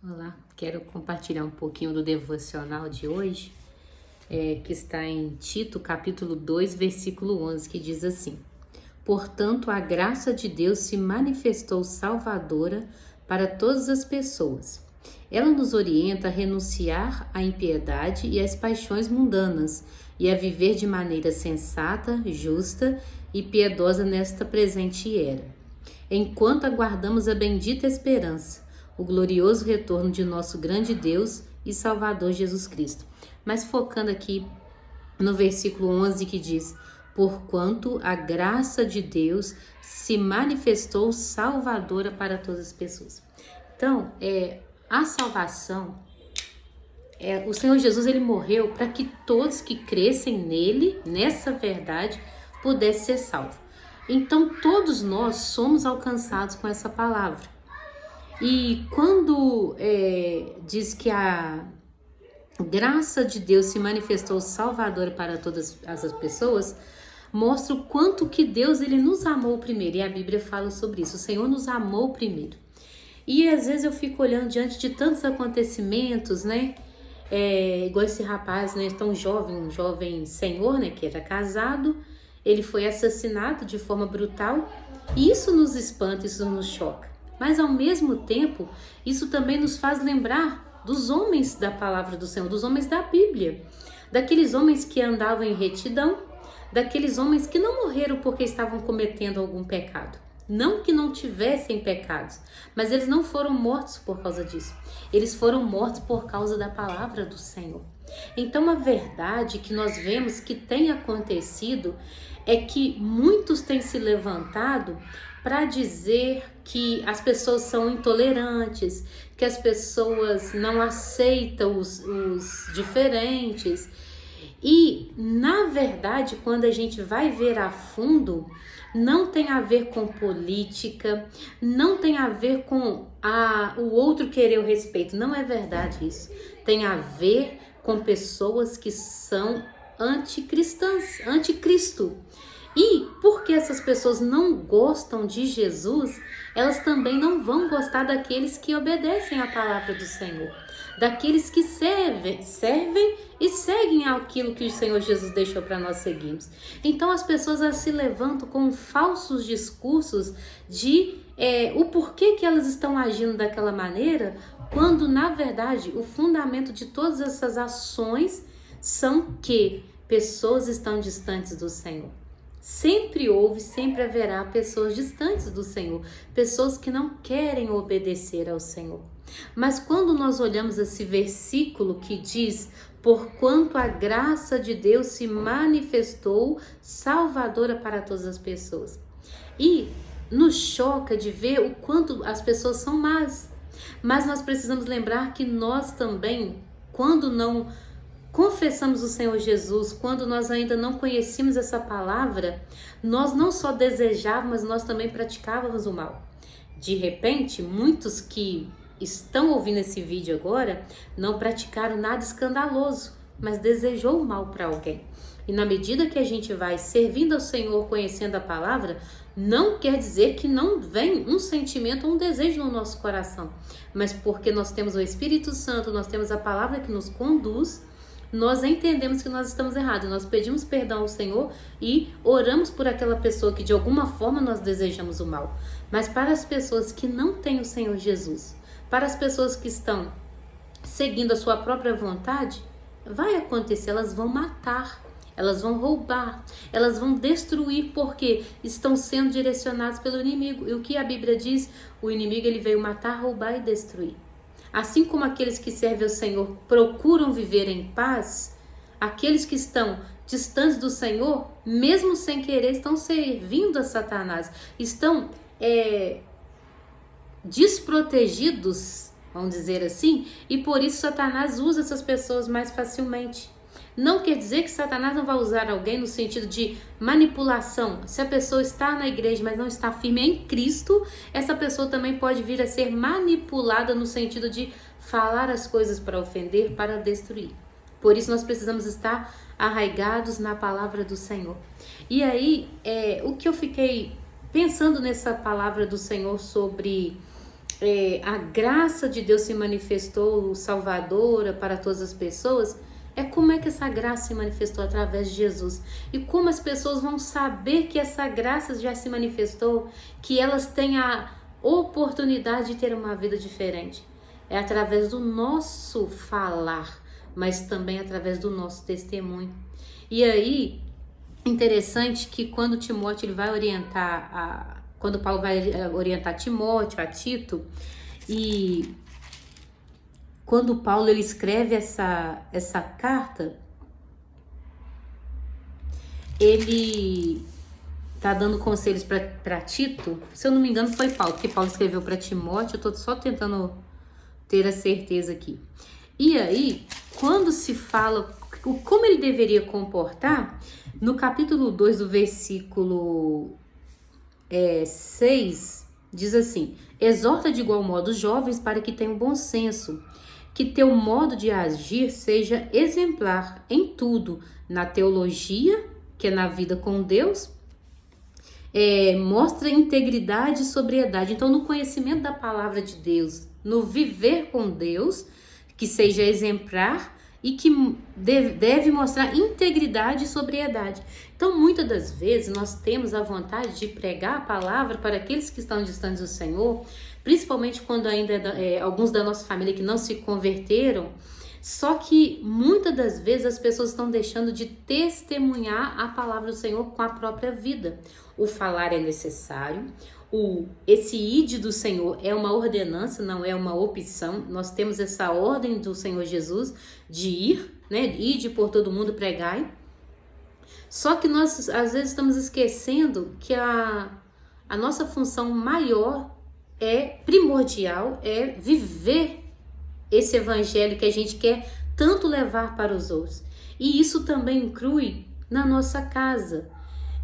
Olá, quero compartilhar um pouquinho do devocional de hoje, que está em Tito, capítulo 2, versículo 11, que diz assim: Portanto, a graça de Deus se manifestou salvadora para todas as pessoas. Ela nos orienta a renunciar à impiedade e às paixões mundanas e a viver de maneira sensata, justa e piedosa nesta presente era, enquanto aguardamos a bendita esperança, o glorioso retorno de nosso grande Deus e Salvador Jesus Cristo. Mas focando aqui no versículo 11 que diz: Porquanto a graça de Deus se manifestou salvadora para todas as pessoas. Então, a salvação, o Senhor Jesus, ele morreu para que todos que crescem nele, nessa verdade, pudessem ser salvos. Então, todos nós somos alcançados com essa palavra. E quando diz que a graça de Deus se manifestou salvadora para todas as pessoas, mostra o quanto que Deus ele nos amou primeiro. E a Bíblia fala sobre isso. O Senhor nos amou primeiro. E às vezes eu fico olhando diante de tantos acontecimentos, né? Igual esse rapaz, né? Tão jovem, um jovem senhor, né? Que era casado. Ele foi assassinado de forma brutal. E isso nos espanta, isso nos choca. Mas ao mesmo tempo, isso também nos faz lembrar dos homens da palavra do Senhor, dos homens da Bíblia, daqueles homens que andavam em retidão, daqueles homens que não morreram porque estavam cometendo algum pecado. Não que não tivessem pecados, mas eles não foram mortos por causa disso. Eles foram mortos por causa da palavra do Senhor. Então a verdade que nós vemos que tem acontecido é que muitos têm se levantado para dizer que as pessoas são intolerantes, que as pessoas não aceitam os diferentes. E, na verdade, quando a gente vai ver a fundo, não tem a ver com política, não tem a ver com o outro querer o respeito. Não é verdade isso. Tem a ver com pessoas que são anticristãs, anticristo. E porque essas pessoas não gostam de Jesus, elas também não vão gostar daqueles que obedecem à palavra do Senhor, daqueles que servem e seguem aquilo que o Senhor Jesus deixou para nós seguirmos. Então as pessoas se levantam com falsos discursos de o porquê que elas estão agindo daquela maneira, quando na verdade o fundamento de todas essas ações são que pessoas estão distantes do Senhor. Sempre houve, sempre haverá pessoas distantes do Senhor, pessoas que não querem obedecer ao Senhor. Mas quando nós olhamos esse versículo que diz: Porquanto a graça de Deus se manifestou salvadora para todas as pessoas. E nos choca de ver o quanto as pessoas são más. Mas nós precisamos lembrar que nós também, quando não confessamos o Senhor Jesus, quando nós ainda não conhecíamos essa palavra, nós não só desejávamos, mas nós também praticávamos o mal. De repente, muitos que estão ouvindo esse vídeo agora não praticaram nada escandaloso, mas desejou o mal para alguém. E na medida que a gente vai servindo ao Senhor, conhecendo a palavra, não quer dizer que não vem um sentimento, um desejo no nosso coração, mas porque nós temos o Espírito Santo, nós temos a palavra que nos conduz, nós entendemos que nós estamos errados, nós pedimos perdão ao Senhor e oramos por aquela pessoa que de alguma forma nós desejamos o mal. Mas para as pessoas que não têm o Senhor Jesus, para as pessoas que estão seguindo a sua própria vontade, vai acontecer, elas vão matar, elas vão roubar, elas vão destruir, porque estão sendo direcionadas pelo inimigo. E o que a Bíblia diz? O inimigo ele veio matar, roubar e destruir. Assim como aqueles que servem ao Senhor procuram viver em paz, aqueles que estão distantes do Senhor, mesmo sem querer, estão servindo a Satanás, estão desprotegidos, vamos dizer assim, e por isso Satanás usa essas pessoas mais facilmente. Não quer dizer que Satanás não vai usar alguém no sentido de manipulação. Se a pessoa está na igreja, mas não está firme em Cristo, essa pessoa também pode vir a ser manipulada no sentido de falar as coisas para ofender, para destruir. Por isso nós precisamos estar arraigados na palavra do Senhor. E aí, o que eu fiquei pensando nessa palavra do Senhor sobre a graça de Deus se manifestou salvadora para todas as pessoas, é como é que essa graça se manifestou através de Jesus. E como as pessoas vão saber que essa graça já se manifestou, que elas têm a oportunidade de ter uma vida diferente. É através do nosso falar, mas também através do nosso testemunho. E aí, interessante que quando Timóteo ele vai orientar, quando Paulo vai orientar Timóteo, a Tito, e quando Paulo ele escreve essa carta, ele tá dando conselhos para Tito. Se eu não me engano foi Paulo, porque Paulo escreveu para Timóteo. Eu tô só tentando ter a certeza aqui. E aí, quando se fala como ele deveria comportar, no capítulo 2 do versículo 6, diz assim: exorta de igual modo os jovens para que tenham bom senso, que teu modo de agir seja exemplar em tudo, na teologia, que é na vida com Deus, mostra integridade e sobriedade. Então, no conhecimento da palavra de Deus, no viver com Deus, que seja exemplar e que deve mostrar integridade e sobriedade. Então, muitas das vezes, nós temos a vontade de pregar a palavra para aqueles que estão distantes do Senhor, principalmente quando ainda alguns da nossa família que não se converteram, só que muitas das vezes as pessoas estão deixando de testemunhar a palavra do Senhor com a própria vida. O falar é necessário, esse ide do Senhor é uma ordenança, não é uma opção. Nós temos essa ordem do Senhor Jesus de ir, né? Ide por todo mundo, pregai. Só que nós às vezes estamos esquecendo que a nossa função maior primordial é viver esse evangelho que a gente quer tanto levar para os outros. E isso também inclui na nossa casa.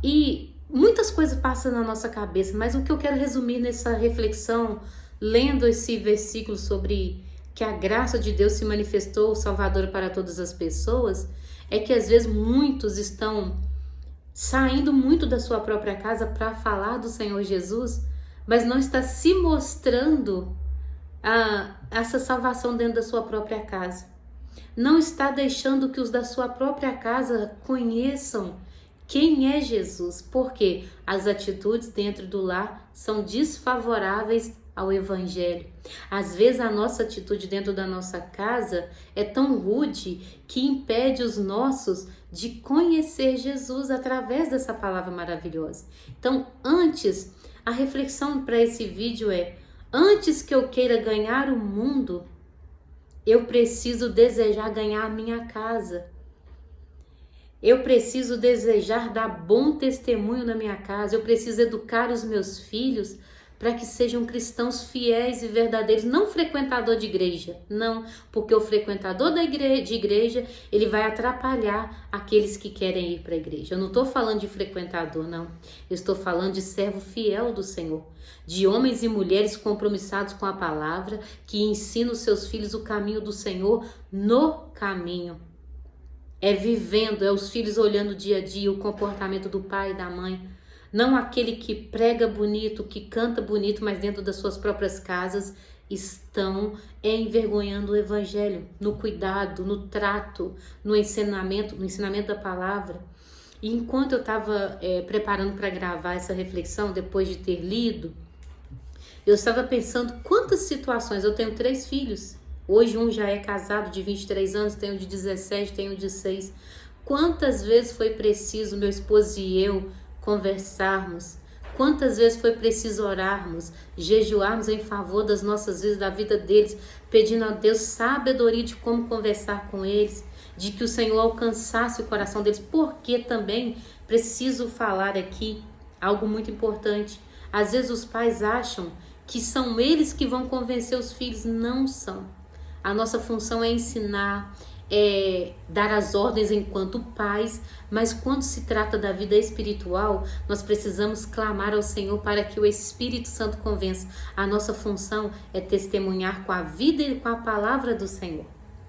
E muitas coisas passam na nossa cabeça, mas o que eu quero resumir nessa reflexão, lendo esse versículo sobre que a graça de Deus se manifestou salvadora para todas as pessoas, é que às vezes muitos estão saindo muito da sua própria casa para falar do Senhor Jesus, mas não está se mostrando essa salvação dentro da sua própria casa. Não está deixando que os da sua própria casa conheçam quem é Jesus, porque as atitudes dentro do lar são desfavoráveis ao evangelho. Às vezes a nossa atitude dentro da nossa casa é tão rude que impede os nossos de conhecer Jesus através dessa palavra maravilhosa. Então, a reflexão para esse vídeo antes que eu queira ganhar o mundo, eu preciso desejar ganhar a minha casa. Eu preciso desejar dar bom testemunho na minha casa. Eu preciso educar os meus filhos para que sejam cristãos fiéis e verdadeiros, não frequentador de igreja, não, porque o frequentador de igreja, ele vai atrapalhar aqueles que querem ir para a igreja. Eu não estou falando de frequentador, não. Eu estou falando de servo fiel do Senhor, de homens e mulheres compromissados com a palavra, que ensinam os seus filhos o caminho do Senhor no caminho. Vivendo, os filhos olhando dia a dia o comportamento do pai e da mãe. Não aquele que prega bonito, que canta bonito, mas dentro das suas próprias casas estão envergonhando o evangelho, no cuidado, no trato, no ensinamento da palavra. E enquanto eu estava preparando para gravar essa reflexão, depois de ter lido, eu estava pensando quantas situações, eu tenho 3 filhos, hoje um já é casado de 23 anos, tenho de 17, tenho de 6. Quantas vezes foi preciso meu esposo e eu conversarmos? Quantas vezes foi preciso orarmos, jejuarmos em favor das nossas vidas, da vida deles, pedindo a Deus sabedoria de como conversar com eles, de que o Senhor alcançasse o coração deles, porque também preciso falar aqui algo muito importante. Às vezes os pais acham que são eles que vão convencer os filhos, não são. A nossa função é ensinar, dar as ordens enquanto pais, mas quando se trata da vida espiritual, nós precisamos clamar ao Senhor para que o Espírito Santo convença. A nossa função é testemunhar com a vida e com a palavra do Senhor,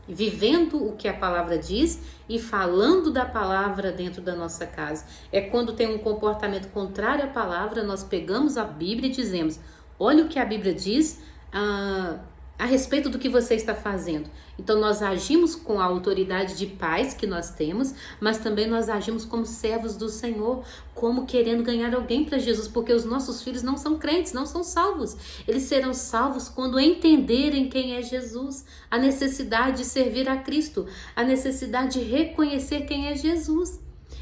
vivendo o que a palavra diz e falando da palavra dentro da nossa casa. Quando tem um comportamento contrário à palavra, nós pegamos a Bíblia e dizemos: olha o que a Bíblia diz, a respeito do que você está fazendo. Então nós agimos com a autoridade de pais que nós temos, mas também nós agimos como servos do Senhor, como querendo ganhar alguém para Jesus, porque os nossos filhos não são crentes, não são salvos. Eles serão salvos quando entenderem quem é Jesus, a necessidade de servir a Cristo, a necessidade de reconhecer quem é Jesus.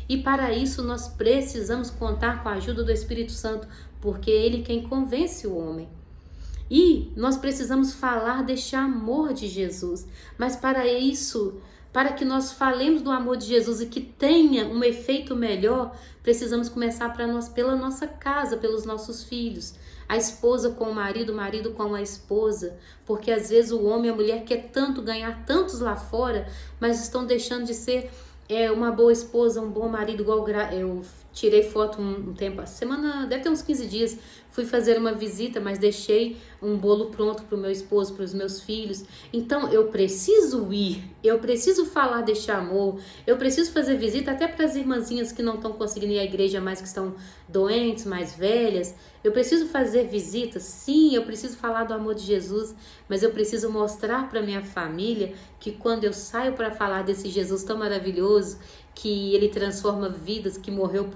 E para isso nós precisamos contar com a ajuda do Espírito Santo, porque é Ele quem convence o homem. E nós precisamos falar deste amor de Jesus. Mas para isso, para que nós falemos do amor de Jesus e que tenha um efeito melhor, precisamos começar pela nossa casa, pelos nossos filhos. A esposa com o marido com a esposa. Porque às vezes o homem e a mulher quer tanto ganhar tantos lá fora, mas estão deixando de ser uma boa esposa, um bom marido, igual eu tirei foto um tempo, semana, deve ter uns 15 dias, fui fazer uma visita, mas deixei um bolo pronto para o meu esposo, para os meus filhos. Então eu preciso ir, eu preciso falar deste amor, eu preciso fazer visita até para as irmãzinhas que não estão conseguindo ir à igreja mais, que estão doentes, mais velhas. Eu preciso fazer visitas, sim, eu preciso falar do amor de Jesus, mas eu preciso mostrar para minha família que quando eu saio para falar desse Jesus tão maravilhoso, que Ele transforma vidas, que morreu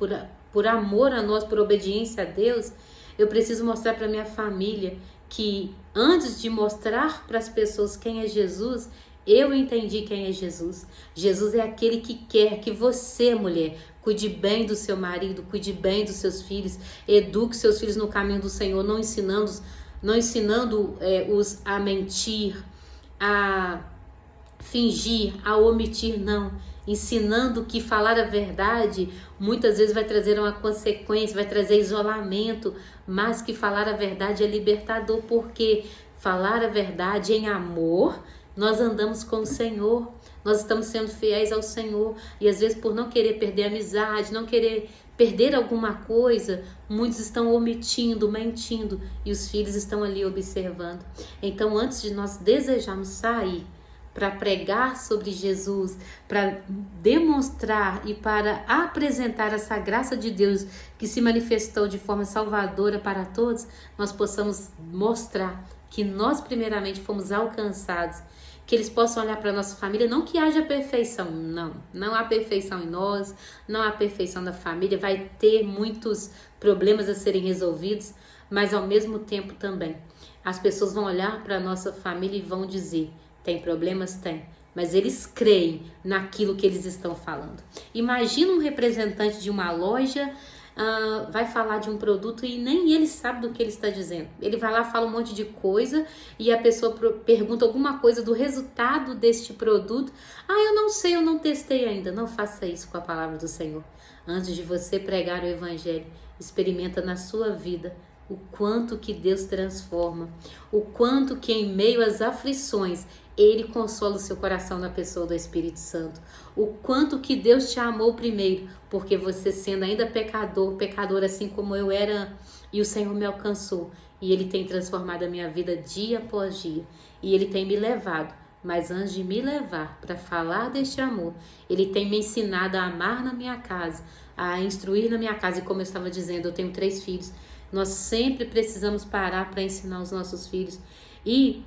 por amor a nós, por obediência a Deus, eu preciso mostrar para minha família que antes de mostrar para as pessoas quem é Jesus, eu entendi quem é Jesus. Jesus é aquele que quer que você, mulher, cuide bem do seu marido, cuide bem dos seus filhos, eduque seus filhos no caminho do Senhor, não ensinando-os a mentir, a fingir, a omitir, não. Ensinando que falar a verdade muitas vezes vai trazer uma consequência, vai trazer isolamento, mas que falar a verdade é libertador, porque falar a verdade em amor, nós andamos com o Senhor, nós estamos sendo fiéis ao Senhor, e às vezes por não querer perder a amizade, não querer perder alguma coisa, muitos estão omitindo, mentindo, e os filhos estão ali observando. Então, antes de nós desejarmos sair para pregar sobre Jesus, para demonstrar e para apresentar essa graça de Deus que se manifestou de forma salvadora para todos, nós possamos mostrar que nós primeiramente fomos alcançados, que eles possam olhar para a nossa família, não que haja perfeição, não há perfeição em nós, não há perfeição da família, vai ter muitos problemas a serem resolvidos, mas ao mesmo tempo também, as pessoas vão olhar para a nossa família e vão dizer: tem problemas? Tem. Mas eles creem naquilo que eles estão falando. Imagina um representante de uma loja, vai falar de um produto e nem ele sabe do que ele está dizendo. Ele vai lá, fala um monte de coisa e a pessoa pergunta alguma coisa do resultado deste produto. Eu não sei, eu não testei ainda. Não faça isso com a palavra do Senhor. Antes de você pregar o evangelho, experimenta na sua vida o quanto que Deus transforma, o quanto que em meio às aflições Ele consola o seu coração na pessoa do Espírito Santo, o quanto que Deus te amou primeiro, porque você sendo ainda pecador assim como eu era, e o Senhor me alcançou, e Ele tem transformado a minha vida dia após dia, e Ele tem me levado, mas antes de me levar para falar deste amor, Ele tem me ensinado a amar na minha casa, a instruir na minha casa, e como eu estava dizendo, eu tenho 3 filhos, nós sempre precisamos parar para ensinar os nossos filhos. E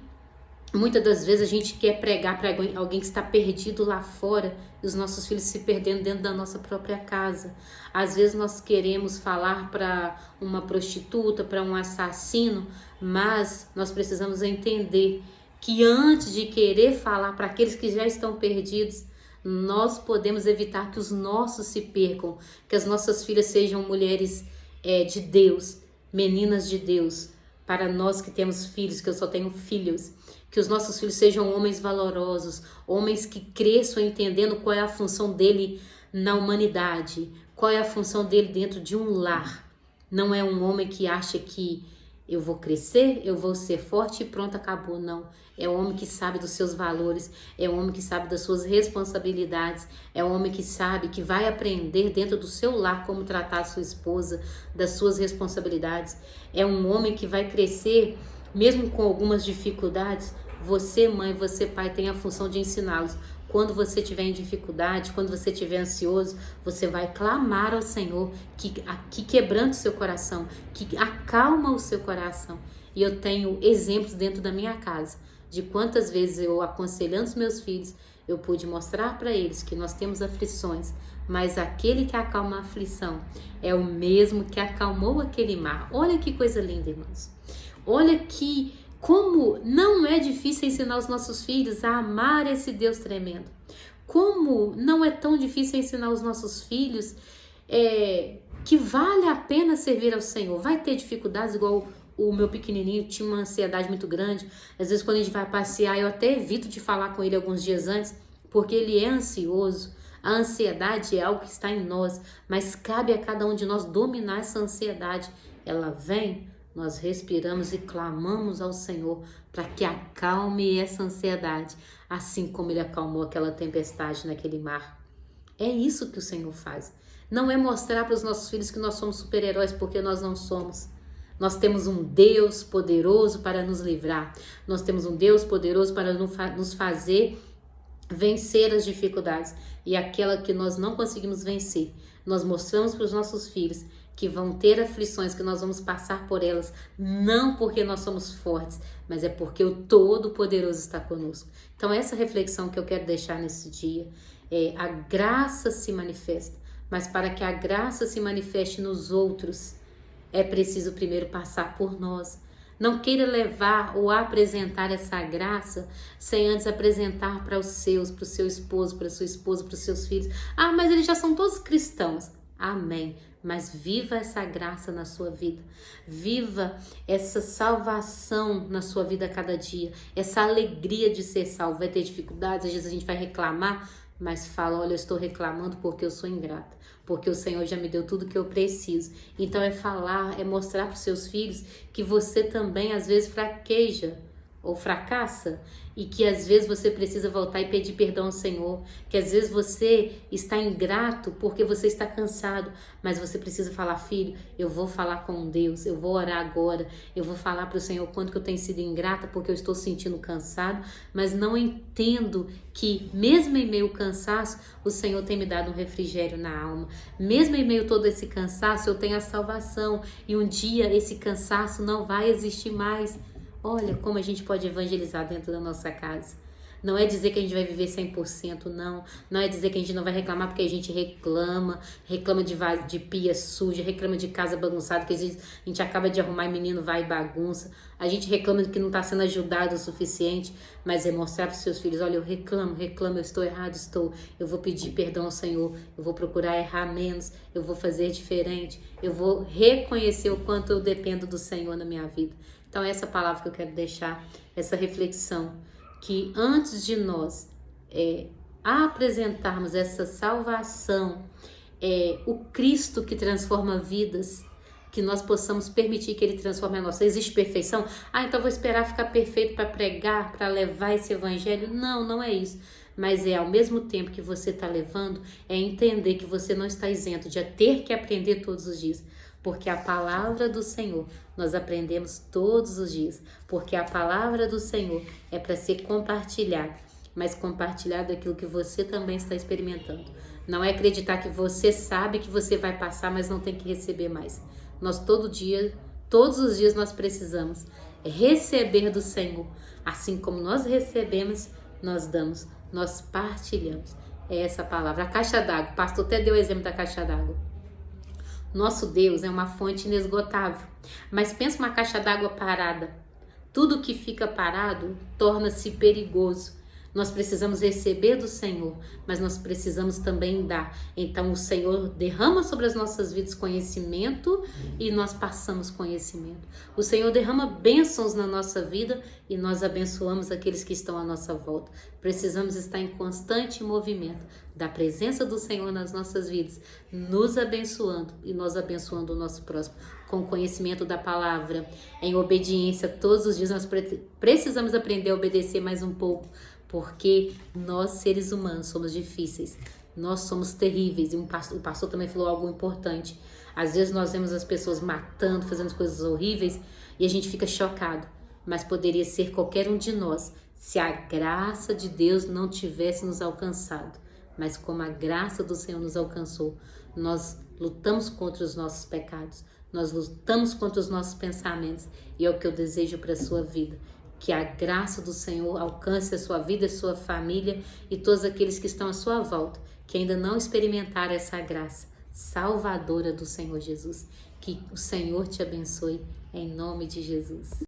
muitas das vezes a gente quer pregar para alguém que está perdido lá fora e os nossos filhos se perdendo dentro da nossa própria casa. Às vezes nós queremos falar para uma prostituta, para um assassino, mas nós precisamos entender que antes de querer falar para aqueles que já estão perdidos, nós podemos evitar que os nossos se percam, que as nossas filhas sejam mulheres de Deus, meninas de Deus, para nós que temos filhos, que eu só tenho filhos, que os nossos filhos sejam homens valorosos, homens que cresçam entendendo qual é a função dele na humanidade, qual é a função dele dentro de um lar. Não é um homem que acha que eu vou crescer, eu vou ser forte e pronto, acabou, não. É um homem que sabe dos seus valores, é um homem que sabe das suas responsabilidades, é um homem que sabe que vai aprender dentro do seu lar como tratar a sua esposa, das suas responsabilidades. É um homem que vai crescer mesmo com algumas dificuldades. Você, mãe, você, pai, tem a função de ensiná-los. Quando você estiver em dificuldade, quando você estiver ansioso, você vai clamar ao Senhor que quebrante o seu coração, que acalma o seu coração. E eu tenho exemplos dentro da minha casa de quantas vezes eu, aconselhando os meus filhos, eu pude mostrar para eles que nós temos aflições, mas aquele que acalma a aflição é o mesmo que acalmou aquele mar. Olha que coisa linda, irmãos. Olha que como não é difícil ensinar os nossos filhos a amar esse Deus tremendo. Como não é tão difícil ensinar os nossos filhos que vale a pena servir ao Senhor. Vai ter dificuldades, igual o meu pequenininho tinha uma ansiedade muito grande. Às vezes quando a gente vai passear, eu até evito de falar com ele alguns dias antes, porque ele é ansioso. A ansiedade é algo que está em nós, mas cabe a cada um de nós dominar essa ansiedade. Ela vem, nós respiramos e clamamos ao Senhor para que acalme essa ansiedade, assim como Ele acalmou aquela tempestade naquele mar. É isso que o Senhor faz. Não é mostrar para os nossos filhos que nós somos super-heróis, porque nós não somos. Nós temos um Deus poderoso para nos livrar. Nós temos um Deus poderoso para nos fazer vencer as dificuldades. E aquela que nós não conseguimos vencer, nós mostramos para os nossos filhos que vão ter aflições, que nós vamos passar por elas, não porque nós somos fortes, mas é porque o Todo-Poderoso está conosco. Então essa reflexão que eu quero deixar nesse dia é: a graça se manifesta, mas para que a graça se manifeste nos outros, é preciso primeiro passar por nós. Não queira levar ou apresentar essa graça sem antes apresentar para os seus, para o seu esposo, para a sua esposa, para os seus filhos. Ah, mas eles já são todos cristãos. Amém. Mas viva essa graça na sua vida. Viva essa salvação na sua vida a cada dia. Essa alegria de ser salvo. Vai ter dificuldades, às vezes a gente vai reclamar, mas fala: olha, eu estou reclamando porque eu sou ingrata, porque o Senhor já me deu tudo que eu preciso. Então é falar, é mostrar para os seus filhos que você também às vezes fraqueja ou fracassa, e que às vezes você precisa voltar e pedir perdão ao Senhor, que às vezes você está ingrato porque você está cansado, mas você precisa falar: filho, eu vou falar com Deus, eu vou orar agora, eu vou falar para o Senhor quanto que eu tenho sido ingrata porque eu estou sentindo cansado, mas não entendo que mesmo em meio ao cansaço, o Senhor tem me dado um refrigério na alma, mesmo em meio a todo esse cansaço, eu tenho a salvação, e um dia esse cansaço não vai existir mais. Olha como a gente pode evangelizar dentro da nossa casa. Não é dizer que a gente vai viver 100%, não. Não é dizer que a gente não vai reclamar, porque a gente reclama de pia suja, reclama de casa bagunçada, que às vezes a gente acaba de arrumar e menino vai e bagunça. A gente reclama de que não está sendo ajudado o suficiente, mas é mostrar para os seus filhos: olha, eu reclamo, eu estou errado, eu vou pedir perdão ao Senhor, eu vou procurar errar menos, eu vou fazer diferente, eu vou reconhecer o quanto eu dependo do Senhor na minha vida. Então essa palavra que eu quero deixar, essa reflexão, que antes de nós apresentarmos essa salvação, o Cristo que transforma vidas, que nós possamos permitir que Ele transforme a nossa. Existe perfeição? Então vou esperar ficar perfeito para pregar, para levar esse evangelho? Não, não é isso. Mas ao mesmo tempo que você está levando, é entender que você não está isento de ter que aprender todos os dias. Porque a palavra do Senhor nós aprendemos todos os dias. Porque a palavra do Senhor é para ser compartilhada, mas compartilhada daquilo que você também está experimentando. Não é acreditar que você sabe que você vai passar, mas não tem que receber mais. Nós todos os dias nós precisamos receber do Senhor. Assim como nós recebemos, nós damos, nós partilhamos. É essa palavra. A caixa d'água, o pastor até deu o exemplo da caixa d'água. Nosso Deus é uma fonte inesgotável, mas pensa uma caixa d'água parada. Tudo que fica parado torna-se perigoso. Nós precisamos receber do Senhor, mas nós precisamos também dar. Então o Senhor derrama sobre as nossas vidas conhecimento e nós passamos conhecimento. O Senhor derrama bênçãos na nossa vida e nós abençoamos aqueles que estão à nossa volta. Precisamos estar em constante movimento da presença do Senhor nas nossas vidas, nos abençoando e nós abençoando o nosso próximo, com o conhecimento da palavra, em obediência. Todos os dias nós precisamos aprender a obedecer mais um pouco, porque nós, seres humanos, somos difíceis, nós somos terríveis. E o pastor também falou algo importante. Às vezes nós vemos as pessoas matando, fazendo coisas horríveis e a gente fica chocado, mas poderia ser qualquer um de nós se a graça de Deus não tivesse nos alcançado. Mas como a graça do Senhor nos alcançou, nós lutamos contra os nossos pecados, Nós lutamos contra os nossos pensamentos e é o que eu desejo para a sua vida. Que a graça do Senhor alcance a sua vida, a sua família e todos aqueles que estão à sua volta, que ainda não experimentaram essa graça salvadora do Senhor Jesus. Que o Senhor te abençoe em nome de Jesus.